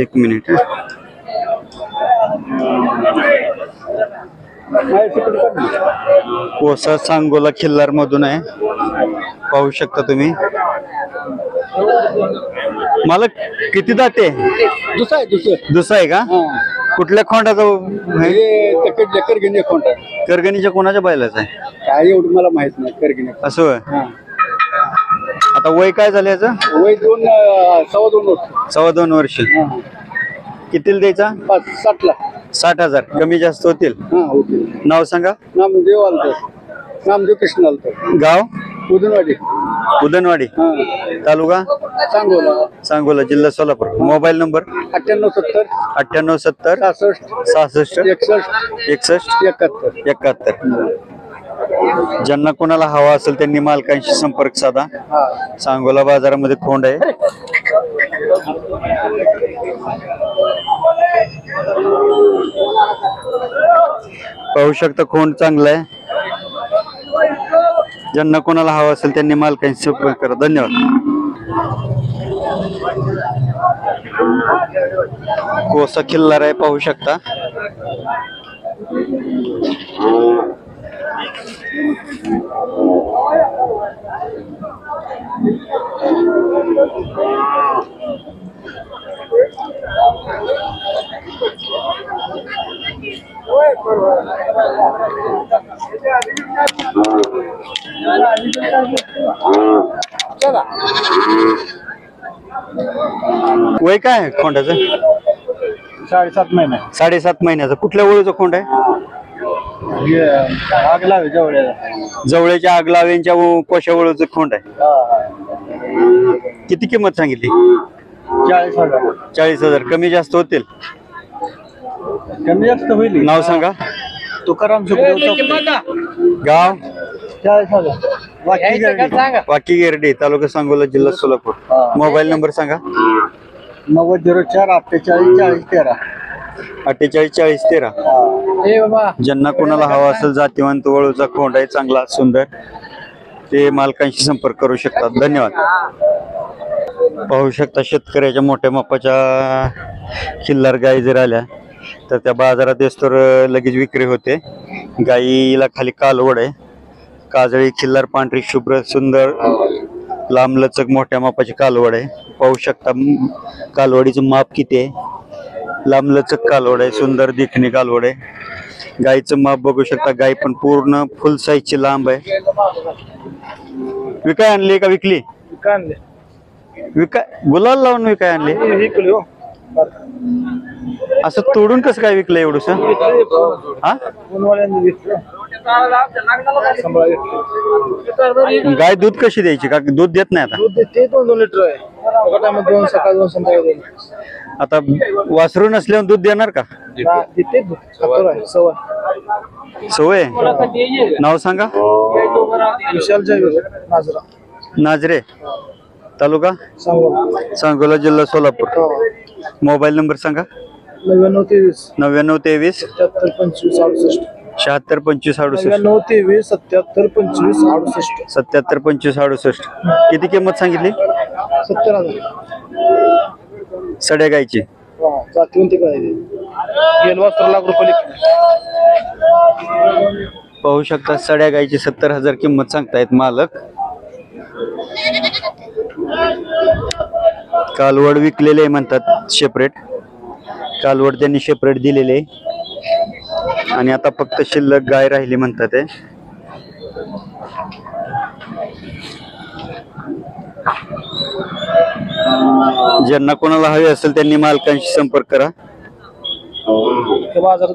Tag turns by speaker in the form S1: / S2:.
S1: एक मिनिट कोसा सांगोला खिल्लार मधून आहे, पाहू शकता तुम्ही. मला किती दाते? दुसरा आहे का? कुठल्या खोंडाचा? करगणीच्या कोणाच्या बैलाचा आहे?
S2: काय एवढं मला माहित नाही. करगणी
S1: असं होय. आता वय काय झालं याचं?
S2: वय 2.25 वर्ष.
S1: 2.25 वर्ष. कितीला द्यायचा?
S2: 60ला.
S1: 60,000. कमी जास्त होतील. नाव सांगा.
S2: नामदेव आलतो. नामदेव कृष्ण आलतो.
S1: गाव?
S2: उदनवाडी.
S1: उदनवाडी. तालुका
S2: सांगोला.
S1: सांगोला, जिल्हा सोलापूर. Mobile number?
S2: 9870
S1: 9870
S2: 66
S1: 66 61 71. ज्यांना कोणाला हवा असेल त्यांनी मालकांशी संपर्क साधा. सांगोला बाजारामध्ये खोंड आहे. पाहू शकता खोंड चांगला आहे. ज्यांना कोणाला हवा असेल त्यांनी मालकांशी संपर्क करा. धन्यवाद. कोसा खिल्लार आहे, पाहू शकता. वय काय आहे खोंडाचं?
S2: 7.5 महिने.
S1: 7.5 महिन्याचं. कुठल्या ओळीचं खोंड आहे?
S2: आगलावे
S1: जवळच्या आगलावेंच्या कोशा ओळीचं खोंड आहे. किती किंमत सांगितली?
S2: 40,000.
S1: 40,000. कमी जास्त होतील.
S2: कमी जास्त होईल.
S1: नाव सांगा.
S2: तुकाराम
S1: गाव?
S2: 40,000.
S1: वाकी गिरडी, तालुका सांगोला, जिल्हा सोलापूर. मोबाईल नंबर सांगा.
S2: 9004 48 40 13.
S1: 48 40 13. ज्यांना कोणाला हवा असेल जातीवंत वळूचा खोंड आहे, चांगला सुंदर, ते मालकांशी संपर्क करू शकतात. धन्यवाद. पाहू शकता शेतकऱ्याच्या मोठ्या मापाच्या खिल्लार गायी जर आल्या तर त्या बाजारात येस्तोर लगेच विक्री होते. गायीला खाली कालवड आहे. काजळी खिल्लार, पांढरी शुभ्र सुंदर लांबलचक मोठ्या मापाची कालवड आहे. पाहू शकता कालवडीचं माप किती आहे. लांबलचक कालवड आहे, सुंदर देखणी कालवड आहे. गायीचं माप बघू शकता. गाय पण पूर्ण फुल साईजची लांब आहे. विकाय आणली का विकली? विकाय गुलाल लावून विकाय आणली. असं तोडून कसं काय विकलं एवढंस? हा, गाय दूध कशी द्यायची? का दूध देत नाही आता?
S2: 2 लिटर आहे. 2 सकाळ 2 संध्याकाळी.
S1: आता वासरू नसल्यावर दूध देणार का? सवय. नाव सांगा.
S2: विशाल नाजरा.
S1: नाजरे, तालुका सांगोला, जिल्हा सोलापूर. मोबाईल नंबर सांगा.
S2: 9923
S1: 9923 76 25 68.
S2: 9923 77 25 68.
S1: 77 25 68. किती किंमत सांगितली?
S2: 70,000.
S1: सड्या गायची. पाहू शकता सड्या गायची 70,000 किंमत सांगतायत मालक. कालवड विकलेले म्हणतात सेपरेट. कालवड त्यांनी सेपरेट दिलेले आणि आता फक्त शिल्लक गाय राहिली म्हणतात. ज्यांना कोणाला हवे असेल त्यांनी मालकांशी संपर्क करा.
S2: बाजारात